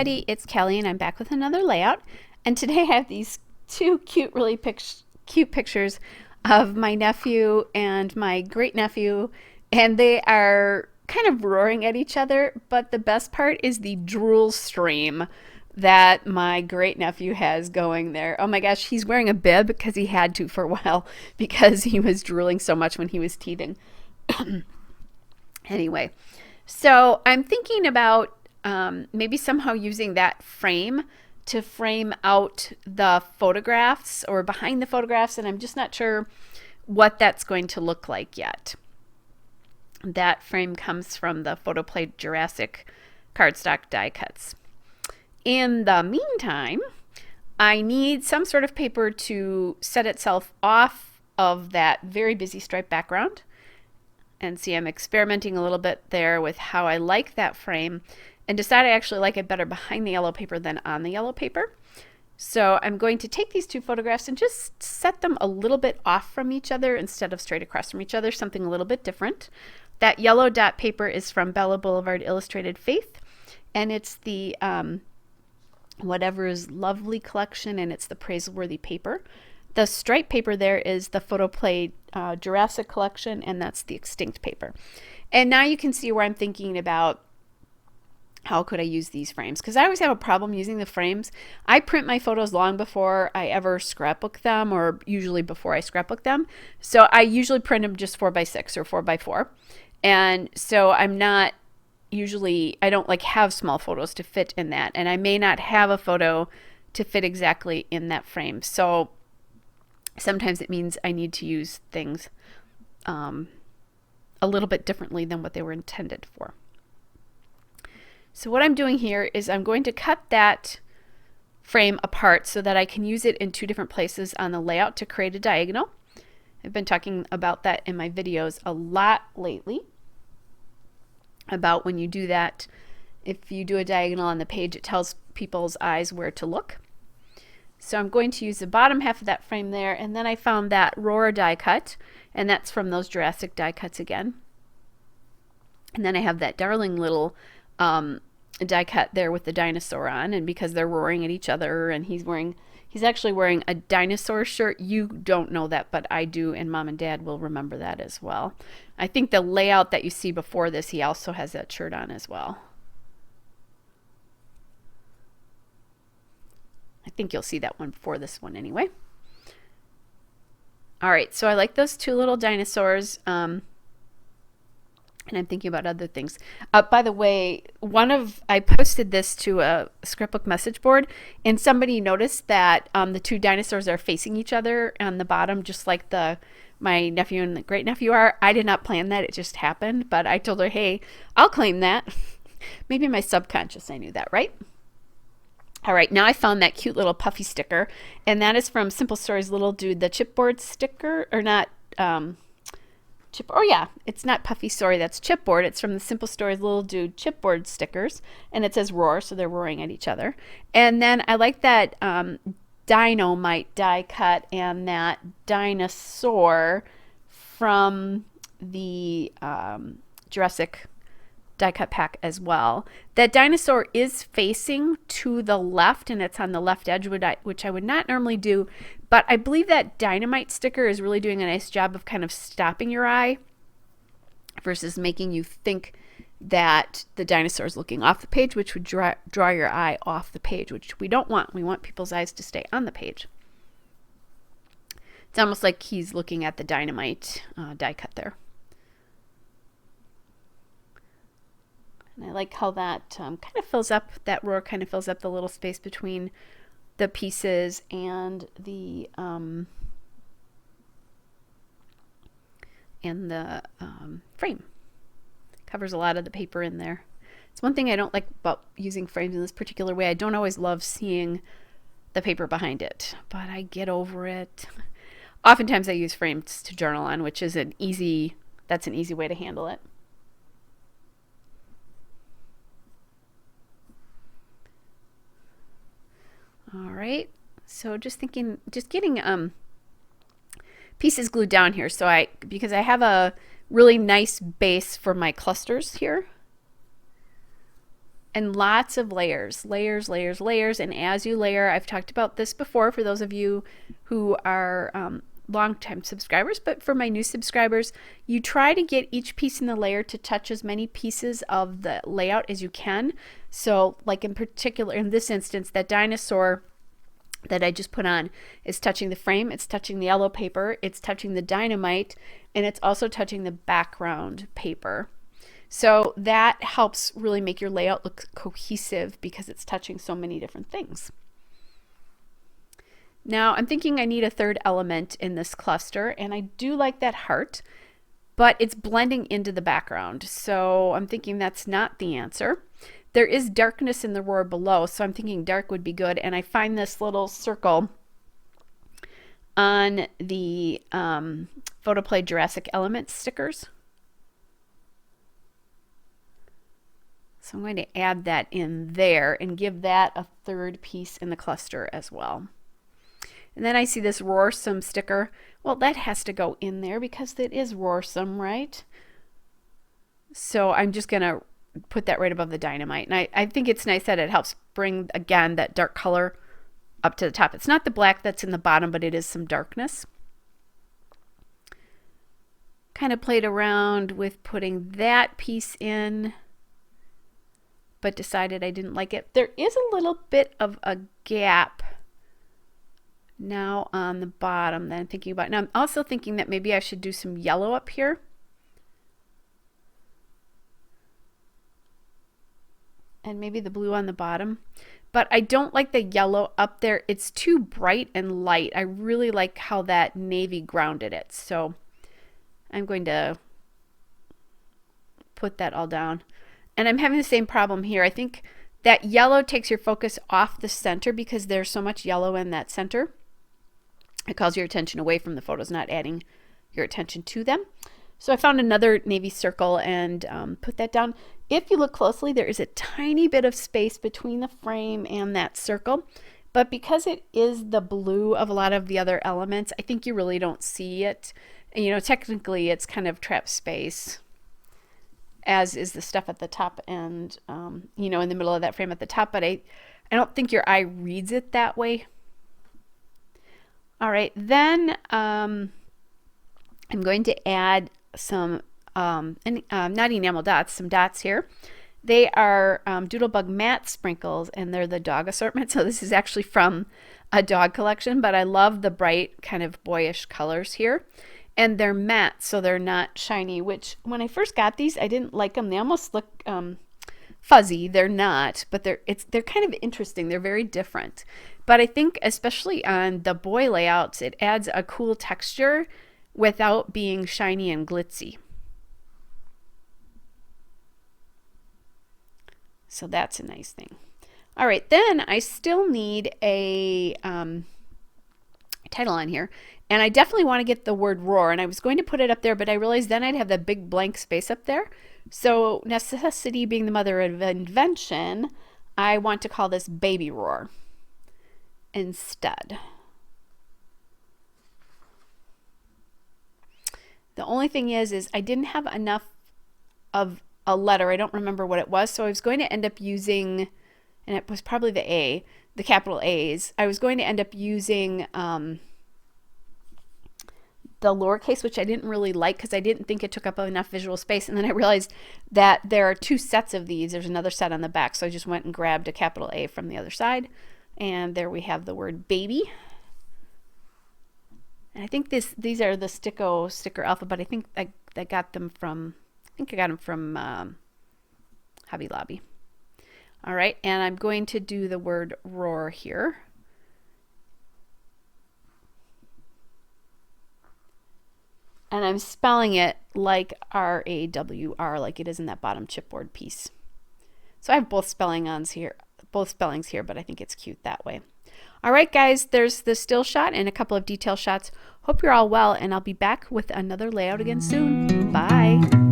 everybody, it's Kelly and I'm back with another layout. And today I have these two cute, really cute pictures of my nephew and my great nephew, and they are kind of roaring at each other. But the best part is the drool stream that my great nephew has going there. Oh my gosh, he's wearing a bib because he had to for a while because he was drooling so much when he was teething. Anyway, so I'm thinking about maybe somehow using that frame to frame out the photographs or behind the photographs, and I'm just not sure what that's going to look like yet. That frame comes from the Photoplay Jurassic cardstock die cuts. In the meantime, I need some sort of paper to set itself off of that very busy stripe background. And see, I'm experimenting a little bit there with how I like that frame, and decide I actually like it better behind the yellow paper than on the yellow paper. So I'm going to take these two photographs and just set them a little bit off from each other instead of straight across from each other, something a little bit different. That yellow dot paper is from Bella Boulevard Illustrated Faith, and it's the Whatever is Lovely collection, and it's the Praiseworthy paper. The stripe paper there is the Photoplay Jurassic collection, and that's the Extinct paper. And now you can see where I'm thinking about how could I use these frames, because I always have a problem using the frames. I print my photos long before I ever scrapbook them, or usually before I scrapbook them. So I usually print them just 4x6 or 4x4. And so I'm not usually, I don't like have small photos to fit in that. And I may not have a photo to fit exactly in that frame. So sometimes it means I need to use things a little bit differently than what they were intended for. So what I'm doing here is I'm going to cut that frame apart so that I can use it in two different places on the layout to create a diagonal. I've been talking about that in my videos a lot lately, about when you do that, if you do a diagonal on the page, it tells people's eyes where to look. So I'm going to use the bottom half of that frame there, and then I found that Rawr die cut, and that's from those Jurassic die cuts again. And then I have that darling little die cut there with the dinosaur on, and because they're roaring at each other, and he's actually wearing a dinosaur shirt. You don't know that, but I do, and Mom and Dad will remember that as well. I think the layout that you see before this, he also has that shirt on as well. I think you'll see that one before this one anyway. All right, so I like those two little dinosaurs. And I'm thinking about other things. By the way, I posted this to a scrapbook message board, and somebody noticed that the two dinosaurs are facing each other on the bottom, just like my nephew and the great nephew are. I did not plan that; it just happened. But I told her, "Hey, I'll claim that." Maybe in my subconscious, I knew that, right? All right, now I found that cute little puffy sticker, and that is from Simple Stories Little Dude, the chipboard sticker, or not. It's not puffy, sorry, that's chipboard. It's from the Simple Stories Little Dude chipboard stickers, and it says Rawr, so they're roaring at each other. And then I like that dynamite die cut and that dinosaur from the Jurassic die cut pack as well. That dinosaur is facing to the left, and it's on the left edge, which I would not normally do, but I believe that dynamite sticker is really doing a nice job of kind of stopping your eye versus making you think that the dinosaur is looking off the page, which would draw your eye off the page, which we don't want. We want people's eyes to stay on the page. It's almost like he's looking at the dynamite die cut there. And I like how that kind of fills up, that Rawr kind of fills up the little space between the pieces and the frame. Covers a lot of the paper in there. It's one thing I don't like about using frames in this particular way. I don't always love seeing the paper behind it, but I get over it. Oftentimes I use frames to journal on, which is an easy way to handle it. All right, so just getting pieces glued down here. So because I have a really nice base for my clusters here. And lots of layers, layers, layers, layers. And as you layer, I've talked about this before for those of you who are long-time subscribers, but for my new subscribers, you try to get each piece in the layer to touch as many pieces of the layout as you can. So like in particular, in this instance, that dinosaur that I just put on is touching the frame, it's touching the yellow paper, it's touching the dynamite, and it's also touching the background paper. So that helps really make your layout look cohesive because it's touching so many different things. Now I'm thinking I need a third element in this cluster, and I do like that heart, but it's blending into the background. So I'm thinking that's not the answer. There is darkness in the Rawr below, so I'm thinking dark would be good. And I find this little circle on the Photoplay Jurassic Elements stickers. So I'm going to add that in there and give that a third piece in the cluster as well. And then I see this Rawrsome sticker. Well, that has to go in there because it is Rawrsome, right? So I'm just going to put that right above the dynamite. And I think it's nice that it helps bring, again, that dark color up to the top. It's not the black that's in the bottom, but it is some darkness. Kind of played around with putting that piece in, but decided I didn't like it. There is a little bit of a gap now on the bottom that I'm thinking about. Now I'm also thinking that maybe I should do some yellow up here. And maybe the blue on the bottom. But I don't like the yellow up there. It's too bright and light. I really like how that navy grounded it. So I'm going to put that all down. And I'm having the same problem here. I think that yellow takes your focus off the center because there's so much yellow in that center. It calls your attention away from the photos, not adding your attention to them. So I found another navy circle and put that down. If you look closely, there is a tiny bit of space between the frame and that circle. But because it is the blue of a lot of the other elements, I think you really don't see it. And, you know, technically it's kind of trapped space, as is the stuff at the top and, you know, in the middle of that frame at the top. But I don't think your eye reads it that way. All right, then I'm going to add some not enamel dots, some dots here. They are Doodlebug matte sprinkles, and they're the dog assortment. So this is actually from a dog collection, but I love the bright kind of boyish colors here. And they're matte, so they're not shiny, which when I first got these, I didn't like them. They almost look fuzzy. They're not, but they're kind of interesting. They're very different. But I think especially on the boy layouts, it adds a cool texture without being shiny and glitzy. So that's a nice thing. All right, then I still need a title on here. And I definitely want to get the word Rawr. And I was going to put it up there, but I realized then I'd have that big blank space up there. So necessity being the mother of invention, I want to call this Baby Rawr instead. The only thing is I didn't have enough of a letter. I don't remember what it was. So I was going to end up using, and it was probably the A, the capital A's. I was going to end up using the lowercase, which I didn't really like because I didn't think it took up enough visual space. And then I realized that there are two sets of these. There's another set on the back. So I just went and grabbed a capital A from the other side. And there we have the word baby. And I think these are the sticker alphabet. I think I got them from, Hobby Lobby. All right, and I'm going to do the word Rawr here. And I'm spelling it like R-A-W-R, like it is in that bottom chipboard piece. So I have both spellings here, but I think it's cute that way. All right, guys, there's the still shot and a couple of detail shots. Hope you're all well, and I'll be back with another layout again soon. Bye.